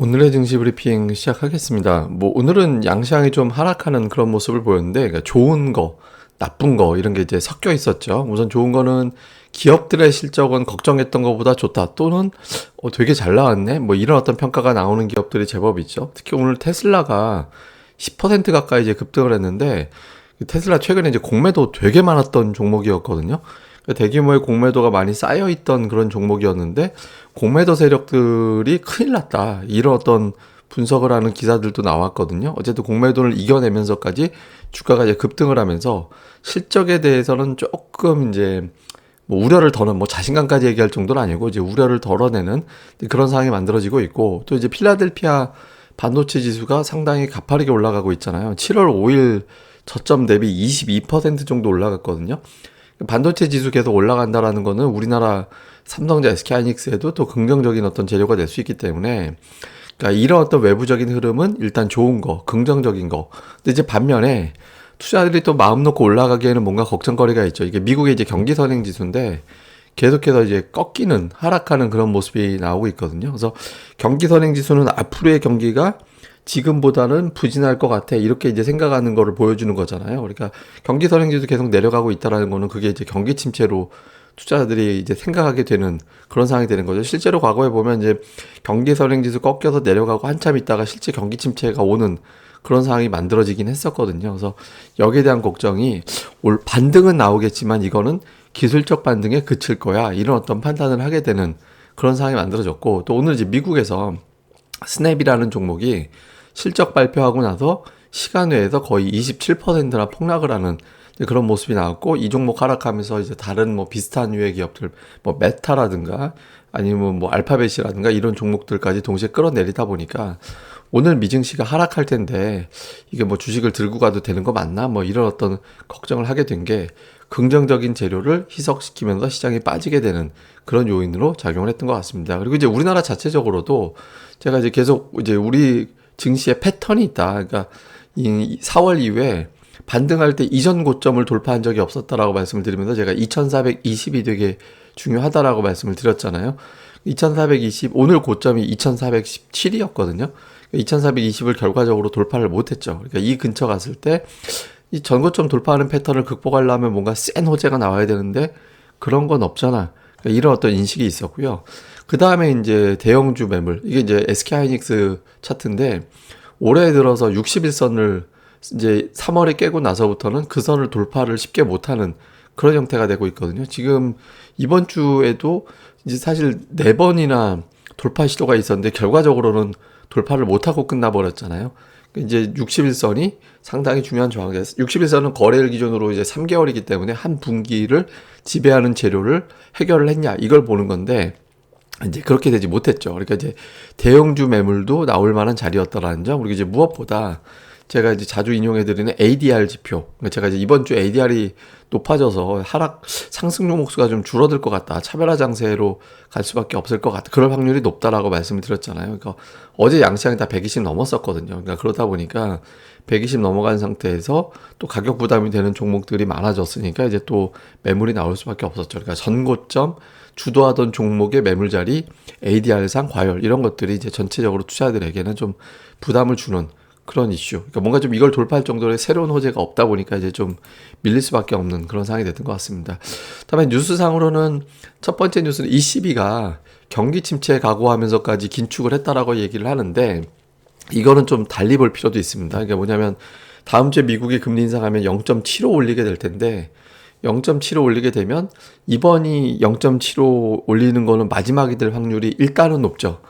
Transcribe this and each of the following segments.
오늘의 증시 브리핑 시작하겠습니다. 오늘은 양시장이 좀 하락하는 그런 모습을 보였는데, 그러니까 좋은 거, 나쁜 거, 이런 게 이제 섞여 있었죠. 우선 좋은 거는 기업들의 실적은 걱정했던 것보다 좋다. 또는, 되게 잘 나왔네. 이런 어떤 평가가 나오는 기업들이 제법 있죠. 특히 오늘 테슬라가 10% 가까이 이제 급등을 했는데, 테슬라 최근에 이제 공매도 되게 많았던 종목이었거든요. 대규모의 공매도가 많이 쌓여있던 그런 종목이었는데 공매도 세력들이 큰일 났다, 이런 어떤 분석을 하는 기사들도 나왔거든요. 어쨌든 공매도를 이겨내면서까지 주가가 이제 급등을 하면서 실적에 대해서는 조금 이제 우려를 덜어, 자신감까지 얘기할 정도는 아니고 이제 우려를 덜어내는 그런 상황이 만들어지고 있고, 또 이제 필라델피아 반도체 지수가 상당히 가파르게 올라가고 있잖아요. 7월 5일 저점 대비 22% 정도 올라갔거든요. 반도체 지수 계속 올라간다라는 거는 우리나라 삼성전자, SK하이닉스에도 또 긍정적인 어떤 재료가 될 수 있기 때문에, 그러니까 이런 어떤 외부적인 흐름은 일단 좋은 거, 긍정적인 거. 근데 이제 반면에 투자들이 또 마음 놓고 올라가기에는 뭔가 걱정거리가 있죠. 이게 미국의 이제 경기 선행 지수인데 계속해서 이제 꺾이는, 하락하는 그런 모습이 나오고 있거든요. 그래서 경기 선행 지수는 앞으로의 경기가 지금보다는 부진할 것 같아, 이렇게 이제 생각하는 거를 보여주는 거잖아요. 그러니까 경기 선행지수 계속 내려가고 있다라는 거는 그게 이제 경기 침체로 투자자들이 이제 생각하게 되는 그런 상황이 되는 거죠. 실제로 과거에 보면 이제 경기 선행지수 꺾여서 내려가고 한참 있다가 실제 경기 침체가 오는 그런 상황이 만들어지긴 했었거든요. 그래서 여기에 대한 걱정이, 올 반등은 나오겠지만 이거는 기술적 반등에 그칠 거야, 이런 어떤 판단을 하게 되는 그런 상황이 만들어졌고, 또 오늘 이제 미국에서 스냅이라는 종목이 실적 발표하고 나서 시간 외에서 거의 27%나 폭락을 하는 그런 모습이 나왔고, 이 종목 하락하면서 이제 다른 비슷한 유의 기업들, 메타라든가 아니면 알파벳이라든가 이런 종목들까지 동시에 끌어내리다 보니까 오늘 미증시가 하락할 텐데 이게 주식을 들고 가도 되는 거 맞나? 이런 어떤 걱정을 하게 된 게 긍정적인 재료를 희석시키면서 시장이 빠지게 되는 그런 요인으로 작용을 했던 것 같습니다. 그리고 이제 우리나라 자체적으로도 제가 이제 계속 이제 우리 증시의 패턴이 있다. 그러니까 이 4월 이후에 반등할 때 이전 고점을 돌파한 적이 없었다라고 말씀을 드리면서 제가 2420이 되게 중요하다라고 말씀을 드렸잖아요. 2420, 오늘 고점이 2417이었거든요. 2420을 결과적으로 돌파를 못했죠. 그러니까 이 근처 갔을 때 이 전고점 돌파하는 패턴을 극복하려면 뭔가 센 호재가 나와야 되는데 그런 건 없잖아, 그러니까 이런 어떤 인식이 있었고요. 그 다음에 이제 대형주 매물, 이게 이제 SK하이닉스 차트인데 올해 들어서 61선을 이제 3월에 깨고 나서부터는 그 선을 돌파를 쉽게 못하는 그런 형태가 되고 있거든요. 지금 이번 주에도 이제 사실 4번이나 돌파 시도가 있었는데 결과적으로는 돌파를 못하고 끝나버렸잖아요. 이제 61선이 상당히 중요한 저항이 됐어요. 61선은 거래일 기준으로 이제 3개월이기 때문에 한 분기를 지배하는 재료를 해결을 했냐, 이걸 보는 건데 이제 그렇게 되지 못했죠. 그러니까 이제 대형주 매물도 나올 만한 자리였다라는 점, 그리고 이제 무엇보다 제가 이제 자주 인용해드리는 ADR 지표. 그러니까 제가 이제 이번 주 ADR이 높아져서 상승 종목 수가 좀 줄어들 것 같다, 차별화 장세로 갈 수밖에 없을 것 같다, 그럴 확률이 높다라고 말씀을 드렸잖아요. 그러니까 어제 양시장이 다 120 넘었었거든요. 그러니까 그러다 보니까 120 넘어간 상태에서 또 가격 부담이 되는 종목들이 많아졌으니까 이제 또 매물이 나올 수밖에 없었죠. 그러니까 전고점 주도하던 종목의 매물 자리, ADR상 과열, 이런 것들이 이제 전체적으로 투자들에게는 좀 부담을 주는 그런 이슈. 그러니까 뭔가 좀 이걸 돌파할 정도의 새로운 호재가 없다 보니까 이제 좀 밀릴 수밖에 없는 그런 상황이 됐던 것 같습니다. 다음에 뉴스상으로는 첫 번째 뉴스는 ECB가 경기 침체에 각오하면서까지 긴축을 했다라고 얘기를 하는데, 이거는 좀 달리 볼 필요도 있습니다. 이게 뭐냐면 다음 주에 미국이 금리 인상하면 0.75 올리게 될 텐데 0.75 올리게 되면 이번이 0.75 올리는 거는 마지막이 될 확률이 일단은 높죠.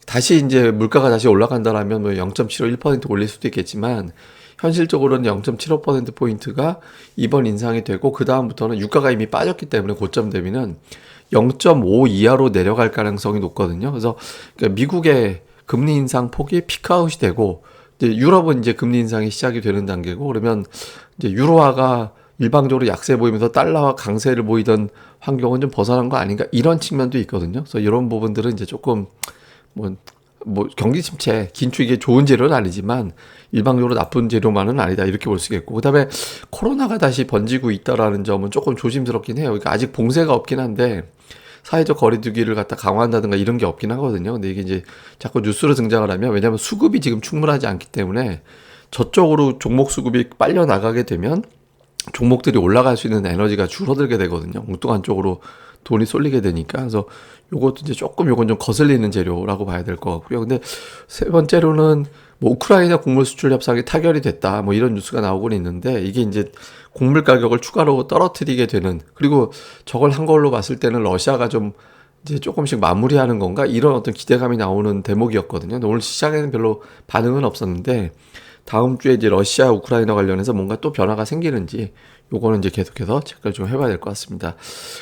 다시 이제 물가가 다시 올라간다라면 0.75, 1% 올릴 수도 있겠지만 현실적으로는 0.75%포인트가 이번 인상이 되고 그 다음부터는 유가가 이미 빠졌기 때문에 고점 대비는 0.5 이하로 내려갈 가능성이 높거든요. 그래서 그러니까 미국의 금리 인상 폭이 피크아웃이 되고 이제 유럽은 이제 금리 인상이 시작이 되는 단계고, 그러면 이제 유로화가 일방적으로 약세 보이면서 달러와 강세를 보이던 환경은 좀 벗어난 거 아닌가, 이런 측면도 있거든요. 그래서 이런 부분들은 이제 조금 경기 침체, 긴축, 이게 좋은 재료는 아니지만 일방적으로 나쁜 재료만은 아니다, 이렇게 볼 수 있겠고, 그 다음에 코로나가 다시 번지고 있다라는 점은 조금 조심스럽긴 해요. 그러니까 아직 봉쇄가 없긴 한데 사회적 거리두기를 갖다 강화한다든가 이런 게 없긴 하거든요. 근데 이게 이제 자꾸 뉴스로 등장을 하면, 왜냐하면 수급이 지금 충분하지 않기 때문에 저쪽으로 종목 수급이 빨려 나가게 되면 종목들이 올라갈 수 있는 에너지가 줄어들게 되거든요. 엉뚱한 쪽으로 돈이 쏠리게 되니까. 그래서 요것도 이제 조금 요건 좀 거슬리는 재료라고 봐야 될 것 같고요. 근데 세 번째로는 뭐 우크라이나 곡물 수출 협상이 타결이 됐다, 뭐 이런 뉴스가 나오곤 있는데, 이게 이제 곡물 가격을 추가로 떨어뜨리게 되는, 그리고 저걸 한 걸로 봤을 때는 러시아가 좀 이제 조금씩 마무리하는 건가, 이런 어떤 기대감이 나오는 대목이었거든요. 근데 오늘 시장에는 별로 반응은 없었는데, 다음 주에 이제 러시아 우크라이나 관련해서 뭔가 또 변화가 생기는지, 요거는 이제 계속해서 체크를 좀 해봐야 될 것 같습니다.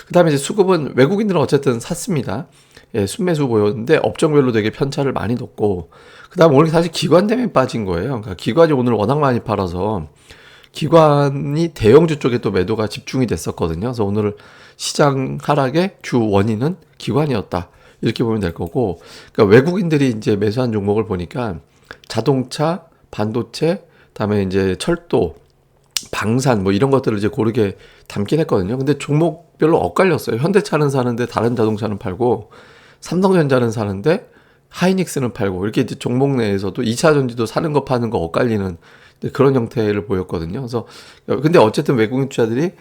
그 다음에 이제 수급은 외국인들은 어쨌든 샀습니다. 예, 순매수 보였는데 업종별로 되게 편차를 많이 뒀고, 그 다음 오늘 사실 기관 때문에 빠진 거예요. 그러니까 기관이 오늘 워낙 많이 팔아서 기관이 대형주 쪽에 또 매도가 집중이 됐었거든요. 그래서 오늘 시장 하락의 주 원인은 기관이었다, 이렇게 보면 될 거고, 그러니까 외국인들이 이제 매수한 종목을 보니까 자동차, 반도체, 그다음에 이제 철도, 방산 뭐 이런 것들을 이제 고르게 담긴 했거든요. 근데 종목별로 엇갈렸어요. 현대차는 사는데 다른 자동차는 팔고, 삼성전자는 사는데 하이닉스는 팔고, 이렇게 이제 종목 내에서도 2차 전지도 사는 거 파는 거 엇갈리는 그런 형태를 보였거든요. 그래서 근데 어쨌든 외국인 투자들이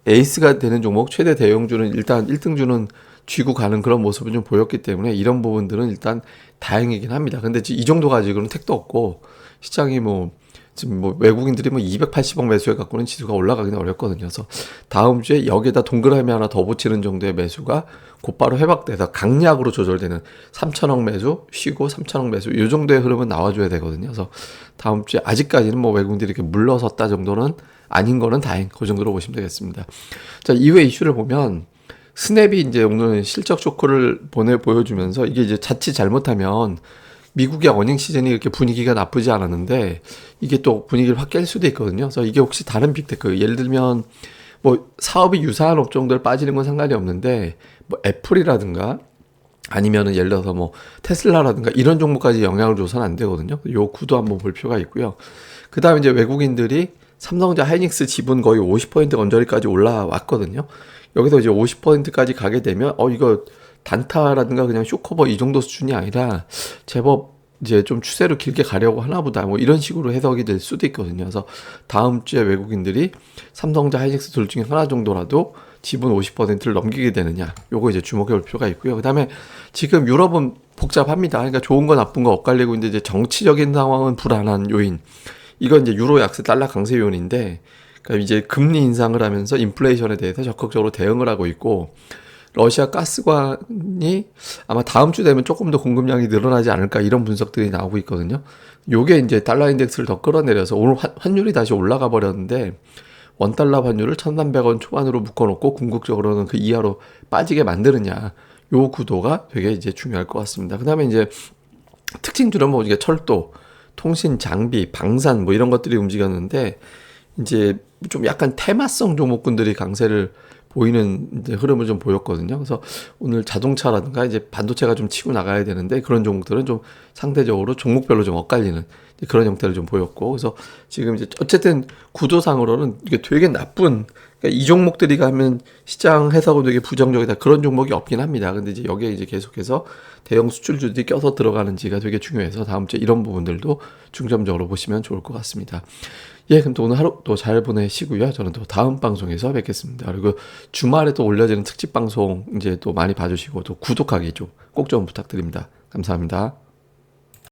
에이스가 되는 종목, 최대 대형주는 일단 1등주는 쥐고 가는 그런 모습을 좀 보였기 때문에 이런 부분들은 일단 다행이긴 합니다. 근데 이 정도 가지고는 택도 없고, 시장이 뭐 지금 뭐 외국인들이 뭐 280억 매수해 갖고는 지수가 올라가기는 어렵거든요. 그래서 다음 주에 여기에다 동그라미 하나 더 붙이는 정도의 매수가 곧바로 회복돼서 강약으로 조절되는 3천억 매수 쉬고 3천억 매수, 이 정도의 흐름은 나와줘야 되거든요. 그래서 다음 주에 아직까지는 뭐 외국인들이 이렇게 물러섰다 정도는 아닌 거는 다행, 그 정도로 보시면 되겠습니다. 자, 이외 이슈를 보면 스냅이 이제 오늘 실적 쇼크를 보여주면서, 이게 이제 자칫 잘못하면 미국의 어닝 시즌이 이렇게 분위기가 나쁘지 않았는데 이게 또 분위기를 확 깰 수도 있거든요. 그래서 이게 혹시 다른 빅테크, 예를 들면 뭐 사업이 유사한 업종들 빠지는 건 상관이 없는데, 뭐 애플이라든가 아니면은 예를 들어서 뭐 테슬라라든가 이런 종목까지 영향을 줘서는 안 되거든요. 요 구도 한번 볼 필요가 있고요. 그 다음에 이제 외국인들이 삼성전자, 하이닉스 지분 거의 50% 언저리까지 올라왔거든요. 여기서 이제 50%까지 가게 되면 이거 단타라든가 그냥 쇼커버 이 정도 수준이 아니라 제법 이제 좀 추세로 길게 가려고 하나 보다, 뭐 이런 식으로 해석이 될 수도 있거든요. 그래서 다음 주에 외국인들이 삼성전자, 하이닉스 둘 중에 하나 정도라도 지분 50%를 넘기게 되느냐, 요거 이제 주목해 볼 필요가 있고요. 그 다음에 지금 유럽은 복잡합니다. 그러니까 좋은 거 나쁜 거 엇갈리고 있는데, 이제 정치적인 상황은 불안한 요인, 이건 이제 유로 약세, 달러 강세 요인인데, 그러니까 이제 금리 인상을 하면서 인플레이션에 대해서 적극적으로 대응을 하고 있고, 러시아 가스관이 아마 다음 주 되면 조금 더 공급량이 늘어나지 않을까, 이런 분석들이 나오고 있거든요. 요게 이제 달러 인덱스를 더 끌어내려서 오늘 환율이 다시 올라가 버렸는데, 원달러 환율을 1,300원 초반으로 묶어놓고 궁극적으로는 그 이하로 빠지게 만드느냐, 요 구도가 되게 이제 중요할 것 같습니다. 그 다음에 이제 특징주는 뭐 이게 철도, 통신, 장비, 방산 뭐 이런 것들이 움직였는데, 이제 좀 약간 테마성 종목군들이 강세를 보이는 이제 흐름을 좀 보였거든요. 그래서 오늘 자동차라든가 이제 반도체가 좀 치고 나가야 되는데, 그런 종목들은 좀 상대적으로 종목별로 좀 엇갈리는 그런 형태를 좀 보였고, 그래서 지금 이제 어쨌든 구조상으로는 이게 되게 나쁜, 그러니까 이 종목들이 가면 시장 해석은 되게 부정적이다, 그런 종목이 없긴 합니다. 근데 이제 여기에 이제 계속해서 대형 수출주들이 껴서 들어가는지가 되게 중요해서 다음 주에 이런 부분들도 중점적으로 보시면 좋을 것 같습니다. 예, 그럼 또 오늘 하루 또 잘 보내시고요. 저는 또 다음 방송에서 뵙겠습니다. 그리고 주말에 또 올려지는 특집 방송 이제 또 많이 봐주시고, 또 구독하기 좀 꼭 좀 부탁드립니다. 감사합니다.